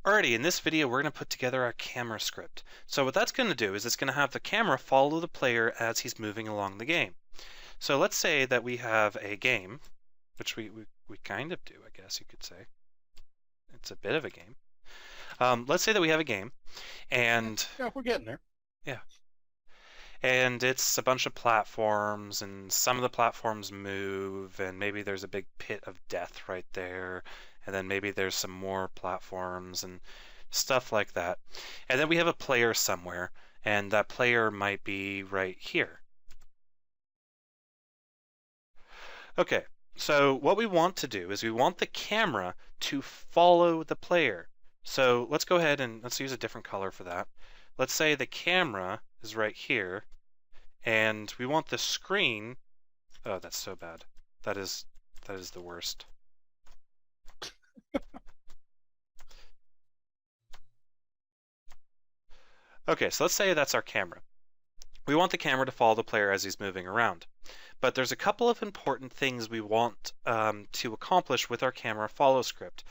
Alrighty, in this video we're going to put together our camera script. So what that's going to do is it's going to have the camera follow the player as he's moving along the game. So let's say that we have a game, which we kind of do, I guess you could say. It's a bit of a game. Let's say that we have a game, and Yeah, we're getting there. yeah, and it's a bunch of platforms, and some of the platforms move, and maybe there's a big pit of death right there, and then maybe there's some more platforms and stuff like that. And then we have a player somewhere, and that player might be right here. Okay, so what we want to do is we want the camera to follow the player. So let's go ahead and let's use a different color for that. Let's say the camera is right here, and we want the screen. Oh, that's so bad. That is the worst. Okay, so let's say that's our camera. We want the camera to follow the player as he's moving around. But there's a couple of important things we want to accomplish with our camera follow script.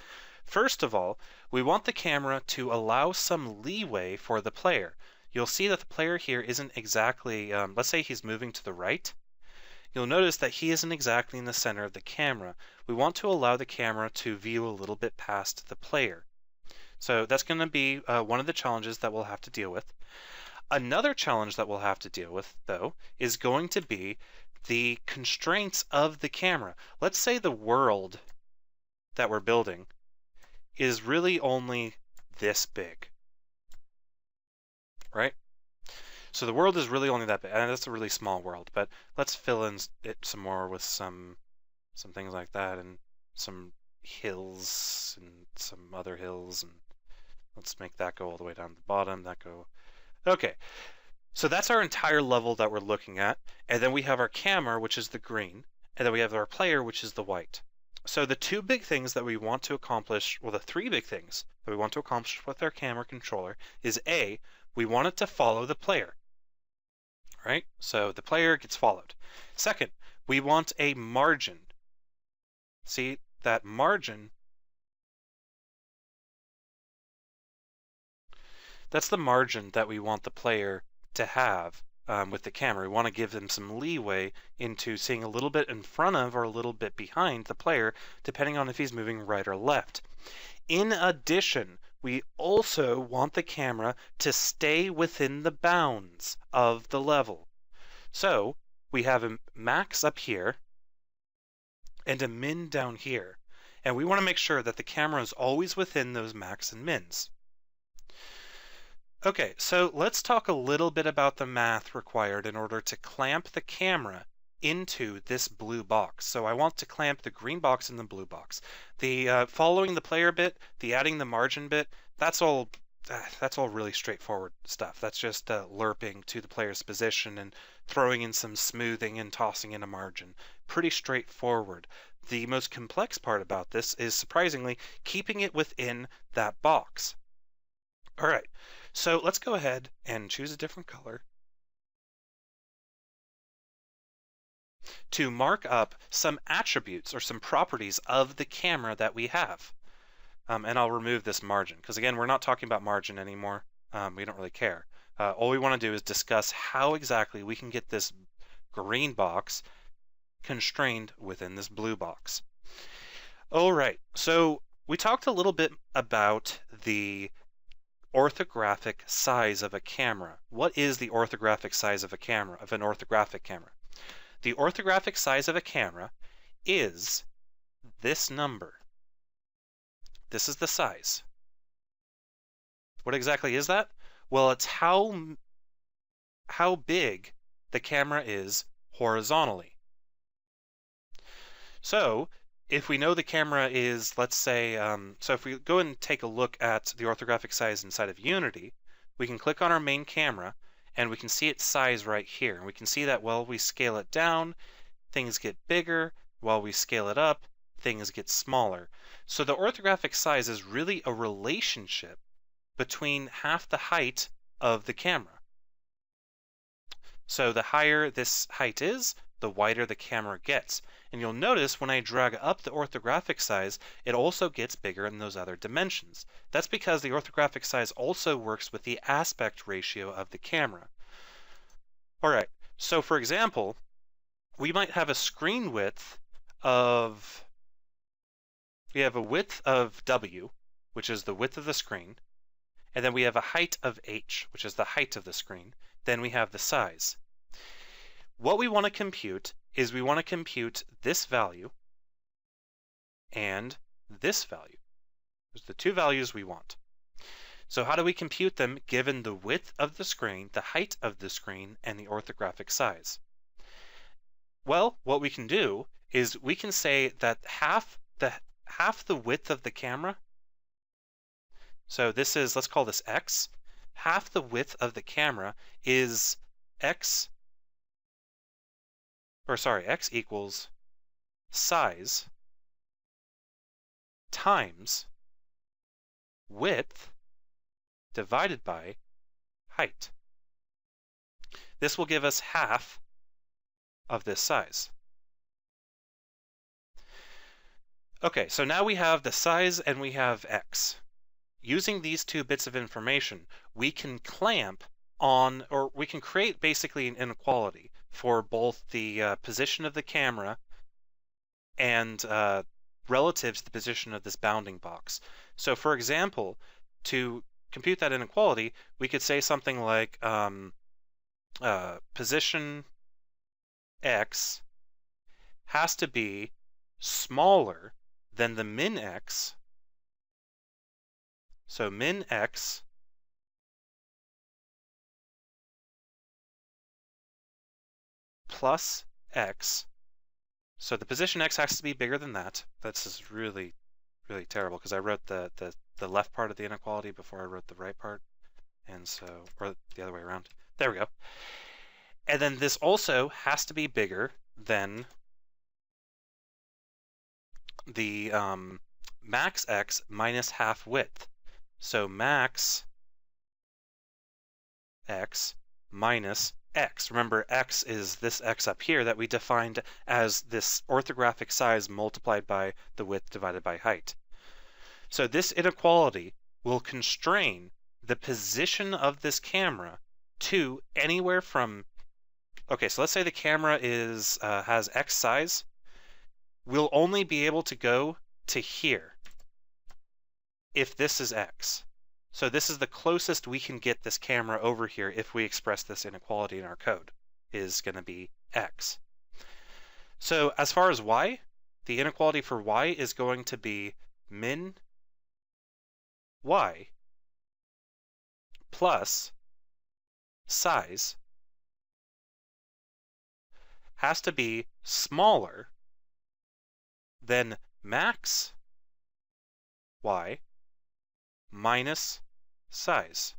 First of all, we want the camera to allow some leeway for the player. You'll see that the player here isn't exactly, let's say he's moving to the right. You'll notice that he isn't exactly in the center of the camera. We want to allow the camera to view a little bit past the player. So that's going to be one of the challenges that we'll have to deal with. Another challenge that we'll have to deal with, though, is going to be the constraints of the camera. Let's say the world that we're building is really only this big, right? So the world is really only that big, and that's a really small world, but let's fill in it some more with some things like that, and some hills and some other hills, and let's make that go all the way down to the bottom, that go. Okay, so that's our entire level that we're looking at, and then we have our camera, which is the green, and then we have our player, which is the white. So the two big things that we want to accomplish, well, the three big things that we want to accomplish with our camera controller is A, we want it to follow the player, right? So the player gets followed. Second, we want a margin. See, that margin, that's the margin that we want the player to have with the camera. We want to give them some leeway into seeing a little bit in front of or a little bit behind the player, depending on if he's moving right or left. In addition, we also want the camera to stay within the bounds of the level. So we have a max up here and a min down here, and we want to make sure that the camera is always within those max and mins. Okay, so let's talk a little bit about the math required in order to clamp the camera into this blue box. So I want to clamp the green box and the blue box. The following the player bit, the adding the margin bit, that's all really straightforward stuff. That's just lerping to the player's position and throwing in some smoothing and tossing in a margin. Pretty straightforward. The most complex part about this is, surprisingly, keeping it within that box. All right, so let's go ahead and choose a different color to mark up some attributes or some properties of the camera that we have. And I'll remove this margin, because again, we're not talking about margin anymore. We don't really care. All we want to do is discuss how exactly we can get this green box constrained within this blue box. All right, so we talked a little bit about the orthographic size of a camera. What is the orthographic size of a camera, of an orthographic camera? The orthographic size of a camera is this number. This is the size. What exactly is that? Well, it's how big the camera is horizontally. So if we know the camera is, let's say, so if we go and take a look at the orthographic size inside of Unity, we can click on our main camera and we can see its size right here. And we can see that while we scale it down, things get bigger. While we scale it up, things get smaller. So the orthographic size is really a relationship between half the height of the camera. So the higher this height is, the wider the camera gets. And you'll notice when I drag up the orthographic size, it also gets bigger in those other dimensions. That's because the orthographic size also works with the aspect ratio of the camera. All right, so for example, we might have a screen width of, we have a width of W, which is the width of the screen, and then we have a height of H, which is the height of the screen. Then we have the size. What we want to compute is we want to compute this value and this value. Those are the two values we want. So how do we compute them given the width of the screen, the height of the screen, and the orthographic size? Well, what we can do is we can say that half the width of the camera, so this is, let's call this X, half the width of the camera is X equals size times width divided by height. This will give us half of this size. Okay, so now we have the size and we have X. Using these two bits of information, we can clamp on, or we can create basically an inequality for both the position of the camera and relative to the position of this bounding box. So for example, to compute that inequality, we could say something like position X has to be smaller than the min X. So min X plus X. So the position X has to be bigger than that. This is really, really terrible because I wrote the left part of the inequality before I wrote the right part. And so, or the other way around. There we go. And then this also has to be bigger than the max X minus half width. So max X minus X. Remember, X is this X up here that we defined as this orthographic size multiplied by the width divided by height. So this inequality will constrain the position of this camera to anywhere from, okay, so let's say the camera is has X size. We'll only be able to go to here if this is X. So this is the closest we can get this camera over here if we express this inequality in our code, is going to be X. So as far as Y, the inequality for Y is going to be min Y plus size has to be smaller than max Y minus size.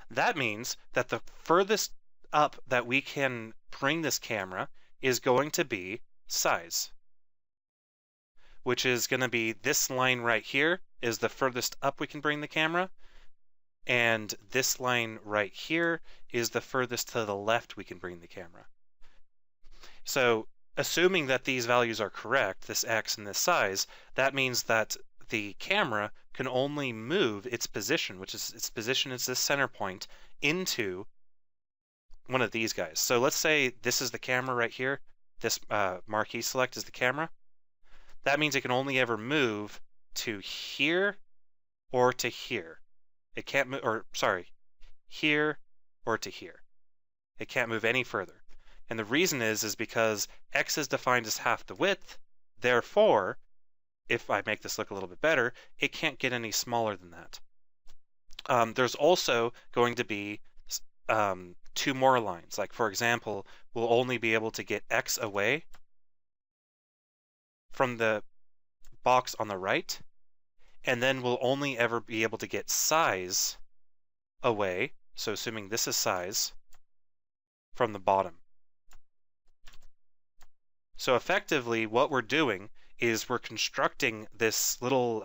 That means that the furthest up that we can bring this camera is going to be size, which is going to be this line right here is the furthest up we can bring the camera, and this line right here is the furthest to the left we can bring the camera. So assuming that these values are correct, this X and this size, that means that the camera can only move its position, which is its position is this center point, into one of these guys. So let's say this is the camera right here. This marquee select is the camera. That means it can only ever move to here or to here. It can't move, or sorry, here or to here. It can't move any further. And the reason is because X is defined as half the width. Therefore, if I make this look a little bit better, it can't get any smaller than that. There's also going to be two more lines. Like, for example, we'll only be able to get X away from the box on the right, and then we'll only ever be able to get size away, so assuming this is size, from the bottom. So effectively, what we're doing is we're constructing this little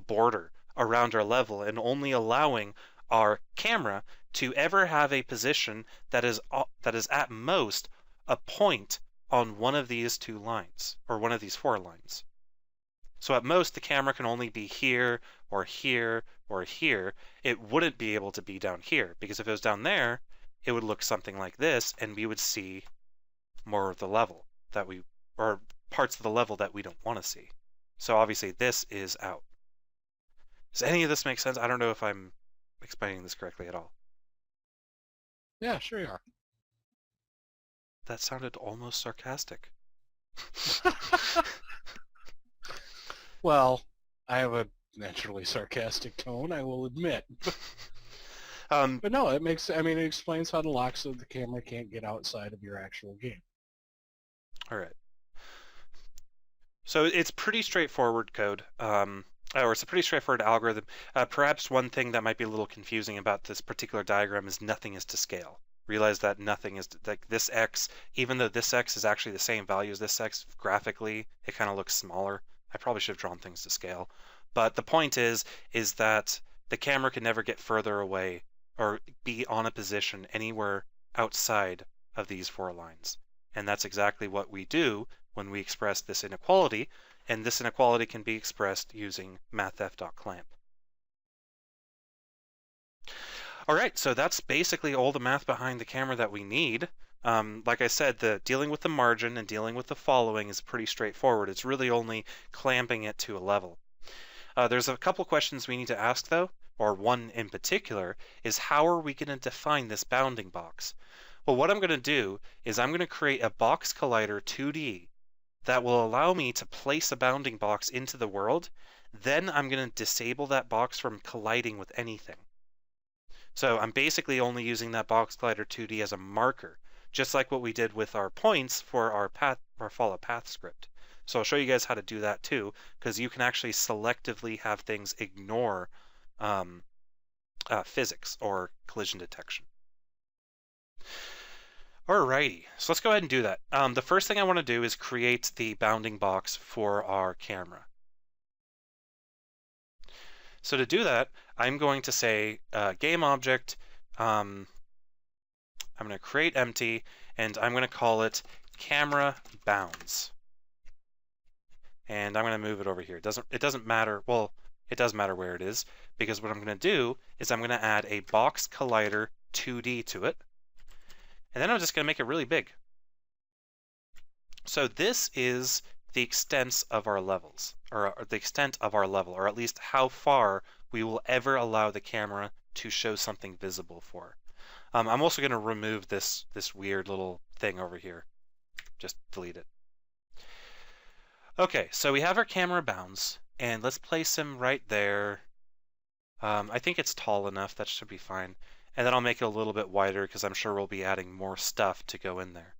border around our level and only allowing our camera to ever have a position that is at most a point on one of these two lines, or one of these four lines. So at most, the camera can only be here, or here, or here. It wouldn't be able to be down here, because if it was down there, it would look something like this, and we would see more of the level that we, or parts of the level that we don't want to see. So obviously this is out. Does any of this make sense? I don't know if I'm explaining this correctly at all. Yeah, sure you are. That sounded almost sarcastic. Well, I have a naturally sarcastic tone, I will admit. But no, it explains how the locks of the camera can't get outside of your actual game. All right. So it's pretty straightforward code, or it's a pretty straightforward algorithm. Perhaps one thing that might be a little confusing about this particular diagram is nothing is to scale. Realize that nothing is like this x, even though this x is actually the same value as this x, graphically, it kind of looks smaller. I probably should have drawn things to scale. But the point is that the camera can never get further away or be on a position anywhere outside of these four lines. And that's exactly what we do when we express this inequality, and this inequality can be expressed using mathf.clamp. All right, so that's basically all the math behind the camera that we need. Like I said, dealing with the margin and dealing with the following is pretty straightforward. It's really only clamping it to a level. There's a couple questions we need to ask though, or one in particular, is how are we going to define this bounding box? Well, what I'm going to do is I'm going to create a box collider 2D that will allow me to place a bounding box into the world. Then I'm going to disable that box from colliding with anything. So I'm basically only using that box collider 2D as a marker, just like what we did with our points for our follow path script. So I'll show you guys how to do that too, because you can actually selectively have things ignore physics or collision detection. Alrighty, so let's go ahead and do that. The first thing I want to do is create the bounding box for our camera. So to do that, I'm going to say game object, I'm going to create empty, and I'm going to call it camera bounds. And I'm going to move it over here. It doesn't matter, well, it does matter where it is, because what I'm going to do is I'm going to add a box collider 2D to it. And then I'm just going to make it really big. So this is the extent of our levels, or the extent of our level, or at least how far we will ever allow the camera to show something visible for. I'm also going to remove this weird little thing over here. Just delete it. Okay, so we have our camera bounds, and let's place him right there. I think it's tall enough, that should be fine. And then I'll make it a little bit wider because I'm sure we'll be adding more stuff to go in there.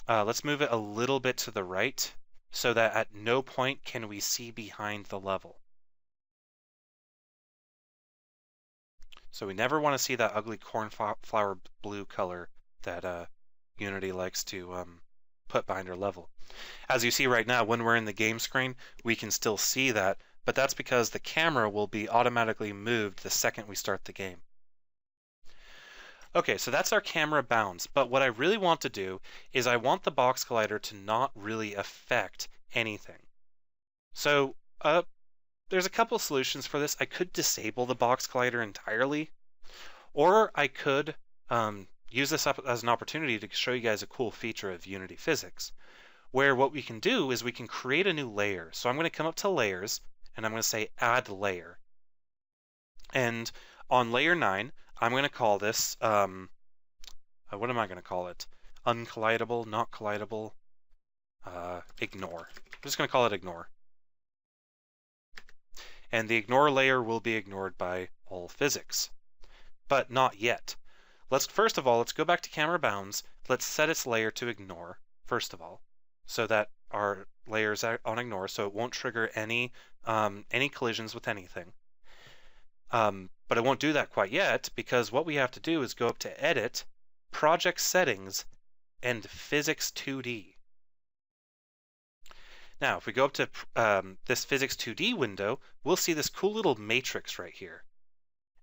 Let's move it a little bit to the right so that at no point can we see behind the level. So we never want to see that ugly cornflower blue color that Unity likes to put behind our level. As you see right now, when we're in the game screen, we can still see that, but that's because the camera will be automatically moved the second we start the game. Okay, so that's our camera bounds, but what I really want to do is I want the box collider to not really affect anything. So there's a couple solutions for this. I could disable the box collider entirely, or I could use this up as an opportunity to show you guys a cool feature of Unity Physics, where what we can do is we can create a new layer. So I'm going to come up to Layers, and I'm going to say Add Layer. And on Layer 9, I'm going to call this, what am I going to call it? Uncollidable, not collidable, ignore. I'm just going to call it ignore. And the ignore layer will be ignored by all physics. But not yet. First of all, let's go back to camera bounds. Let's set its layer to ignore, first of all, so that our layer is on ignore, so it won't trigger any collisions with anything. But it won't do that quite yet, because what we have to do is go up to Edit, Project Settings, and Physics 2D. Now, if we go up to this Physics 2D window, we'll see this cool little matrix right here.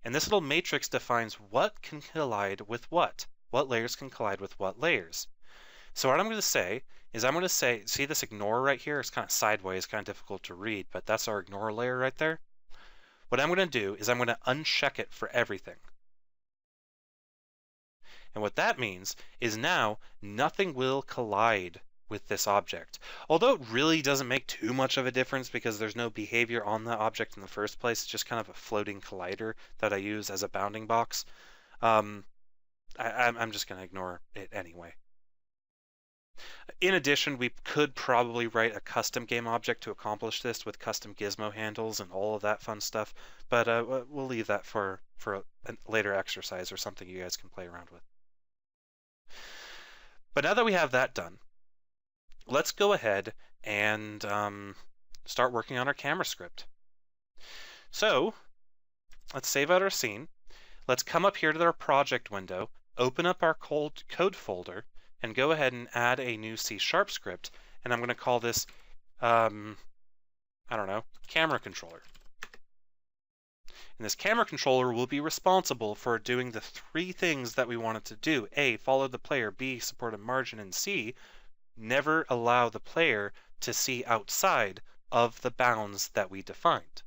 And this little matrix defines what can collide with what layers can collide with what layers. So what I'm going to say is I'm going to say, see this ignore right here? It's kind of sideways, kind of difficult to read, but that's our ignore layer right there. What I'm going to do is I'm going to uncheck it for everything. And what that means is now nothing will collide with this object. Although it really doesn't make too much of a difference because there's no behavior on the object in the first place. It's just kind of a floating collider that I use as a bounding box. I'm just going to ignore it anyway. In addition, we could probably write a custom game object to accomplish this with custom gizmo handles and all of that fun stuff, but we'll leave that for a later exercise or something you guys can play around with. But now that we have that done, let's go ahead and start working on our camera script. So let's save out our scene. Let's come up here to our project window, open up our code folder, and go ahead and add a new C# script. And I'm going to call this, I don't know, camera controller. And this camera controller will be responsible for doing the three things that we want it to do. A, follow the player. B, support a margin. And C, never allow the player to see outside of the bounds that we defined.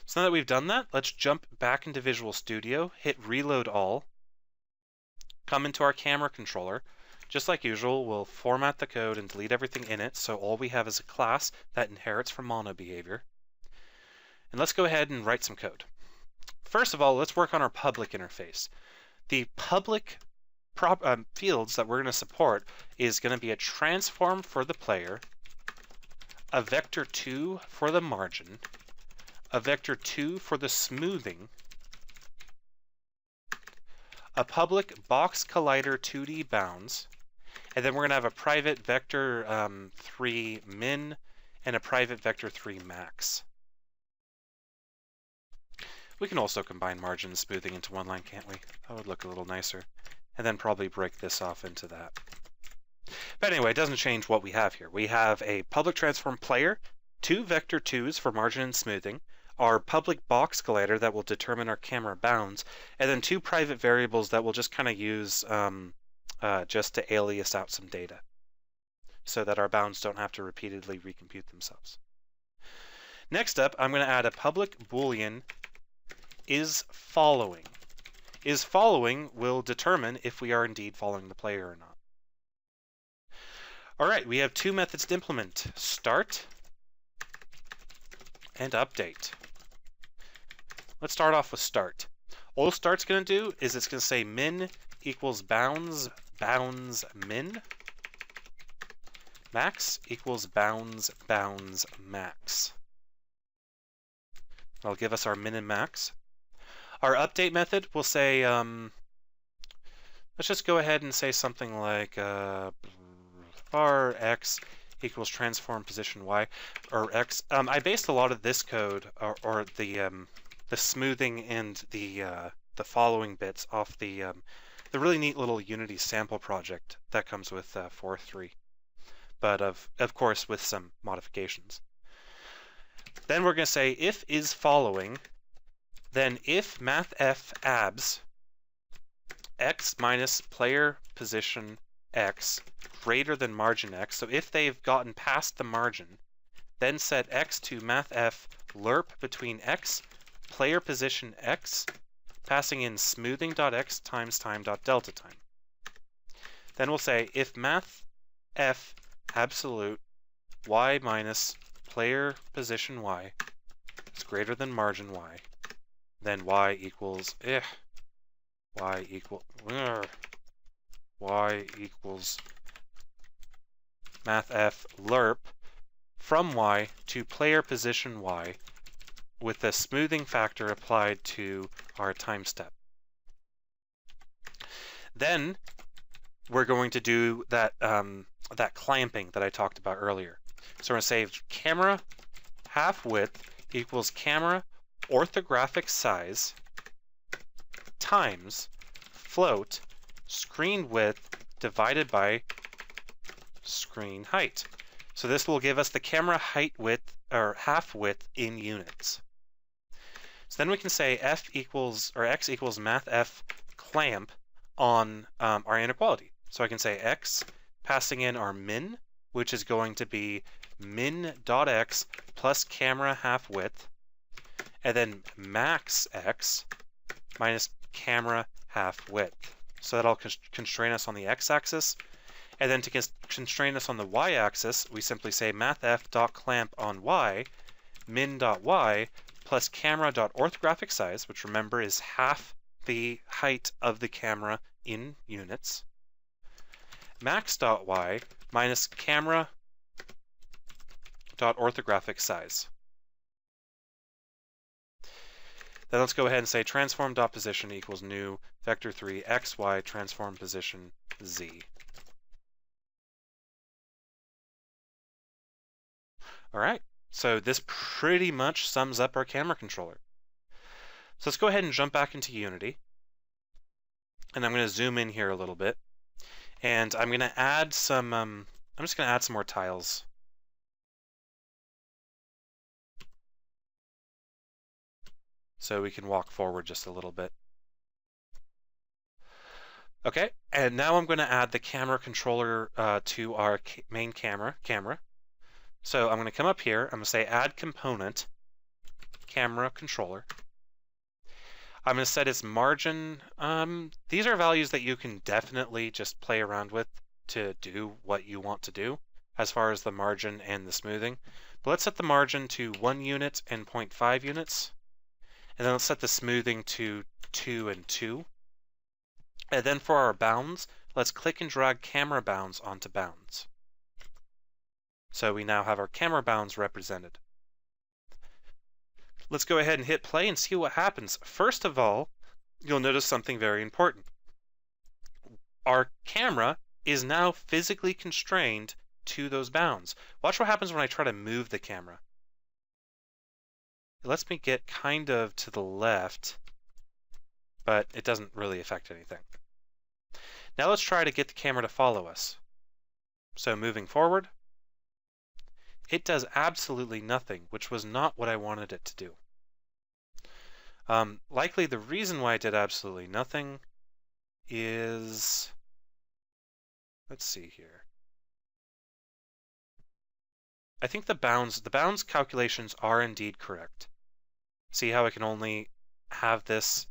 So now that we've done that, let's jump back into Visual Studio, hit Reload All, come into our camera controller. Just like usual, we'll format the code and delete everything in it, so all we have is a class that inherits from mono behavior. And let's go ahead and write some code. First of all, let's work on our public interface. The public fields that we're going to support is going to be a transform for the player, a vector2 for the margin, a vector2 for the smoothing, a public box collider 2D bounds, and then we're going to have a private vector3 min and a private vector3 max. We can also combine margin and smoothing into one line, can't we? That would look a little nicer. And then probably break this off into that. But anyway, it doesn't change what we have here. We have a public transform player, two vector2s for margin and smoothing, our public box collider that will determine our camera bounds, and then two private variables that we'll just kind of use just to alias out some data so that our bounds don't have to repeatedly recompute themselves. Next up, I'm going to add a public boolean is following. Is following will determine if we are indeed following the player or not. All right, we have two methods to implement, start and update. Let's start off with start. All start's going to do is it's going to say min equals bounds, bounds min. Max equals bounds, bounds max. That'll give us our min and max. Our update method will say, let's just go ahead and say something like var x equals transform position y, or x. I based a lot of this code, or the smoothing and the following bits off the really neat little Unity sample project that comes with 4.3, but of course with some modifications. Then we're going to say if is following, then if mathf abs x minus player position x greater than margin x, so if they've gotten past the margin, then set x to mathf lerp between x, player position x, passing in smoothing.x times time.delta time. Then we'll say if mathf absolute y minus player position y is greater than margin y, then y equals y equals mathf lerp from y to player position y with the smoothing factor applied to our time step. Then we're going to do that that clamping that I talked about earlier. So we're going to say camera half width equals camera orthographic size times float screen width divided by screen height. So this will give us the camera height width or half width in units. So then we can say x equals math f clamp on our inequality. So I can say x passing in our min, which is going to be min.x plus camera half width, and then max x minus camera half width. So that'll constrain us on the x-axis. And then to constrain us on the y-axis, we simply say mathf.clamp on y, min.y, plus camera.orthographic size, which remember is half the height of the camera in units, max.y minus camera.orthographic size. Then let's go ahead and say transform.position equals new vector 3 xy transform position z. All right, so this pretty much sums up our camera controller. So let's go ahead and jump back into Unity. And I'm going to zoom in here a little bit. And I'm going to add some, I'm just going to add some more tiles. So we can walk forward just a little bit. Okay, and now I'm going to add the camera controller to our main camera. So I'm going to come up here, I'm going to say add component, camera controller. I'm going to set its margin. These are values that you can definitely just play around with to do what you want to do as far as the margin and the smoothing. But let's set the margin to 1 unit and 0.5 units. And then let's set the smoothing to 2 and 2. And then for our bounds, let's click and drag camera bounds onto bounds. So we now have our camera bounds represented. Let's go ahead and hit play and see what happens. First of all, you'll notice something very important. Our camera is now physically constrained to those bounds. Watch what happens when I try to move the camera. It lets me get kind of to the left, but it doesn't really affect anything. Now let's try to get the camera to follow us. So moving forward, it does absolutely nothing, which was not what I wanted it to do. Likely the reason why it did absolutely nothing is, let's see here. I think the bounds calculations are indeed correct. See how I can only have this?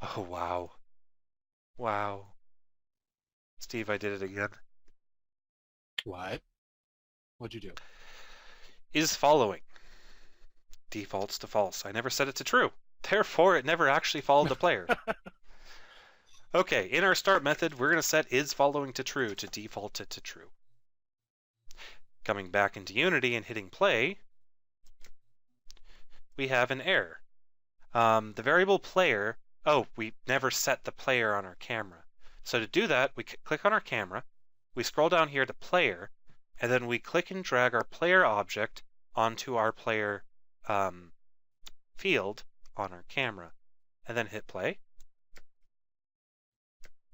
Oh, wow. Wow. Steve, I did it again. What? What'd you do? Is following. Defaults to false. I never set it to true. Therefore, it never actually followed the player. Okay, in our start method, we're going to set is following to true to default it to true. Coming back into Unity and hitting play, we have an error. The variable player, we never set the player on our camera. So to do that, we click on our camera, we scroll down here to player, and then we click and drag our player object onto our player field on our camera, and then hit play.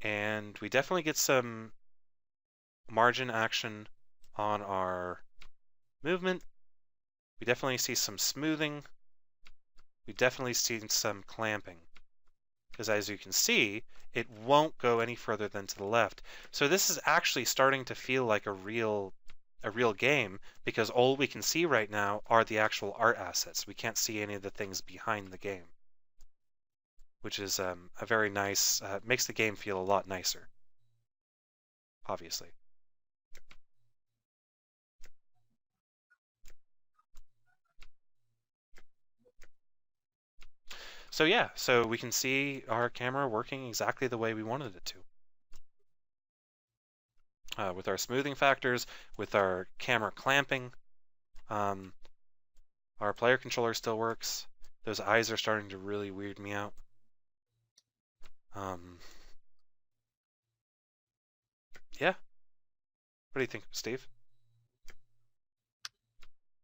And we definitely get some margin action on our movement. We definitely see some smoothing. We definitely see some clamping. Because as you can see, it won't go any further than to the left. So this is actually starting to feel like a real game, because all we can see right now are the actual art assets. We can't see any of the things behind the game, which is a very nice, makes the game feel a lot nicer, obviously. So yeah, so we can see our camera working exactly the way we wanted it to. With our smoothing factors, with our camera clamping, our player controller still works. Those eyes are starting to really weird me out. Yeah. What do you think, Steve?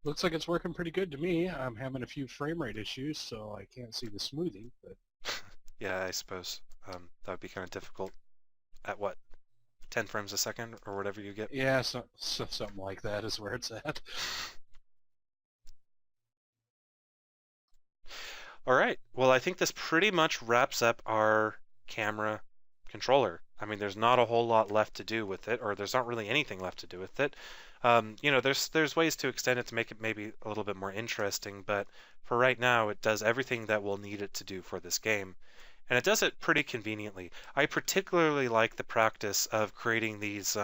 Looks like it's working pretty good to me. I'm having a few frame rate issues, so I can't see the smoothing. But yeah, I suppose that would be kind of difficult. At what, 10 frames a second or whatever you get? Yeah, something like that is where it's at. All right. Well, I think this pretty much wraps up our camera controller. I mean, there's not a whole lot left to do with it, or there's not really anything left to do with it. There's ways to extend it to make it maybe a little bit more interesting, but for right now, it does everything that we'll need it to do for this game. And it does it pretty conveniently. I particularly like the practice of creating these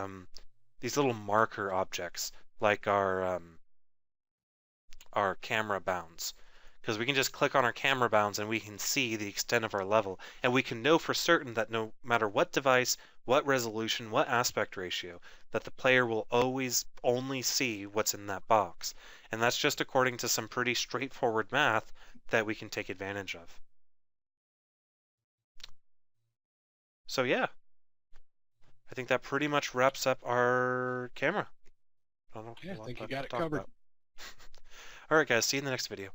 little marker objects, like our camera bounds, because we can just click on our camera bounds and we can see the extent of our level, and we can know for certain that no matter what device, what resolution, what aspect ratio, that the player will always only see what's in that box. And that's just according to some pretty straightforward math that we can take advantage of. So yeah, I think that pretty much wraps up our camera. I think you got it covered. All right, guys, see you in the next video.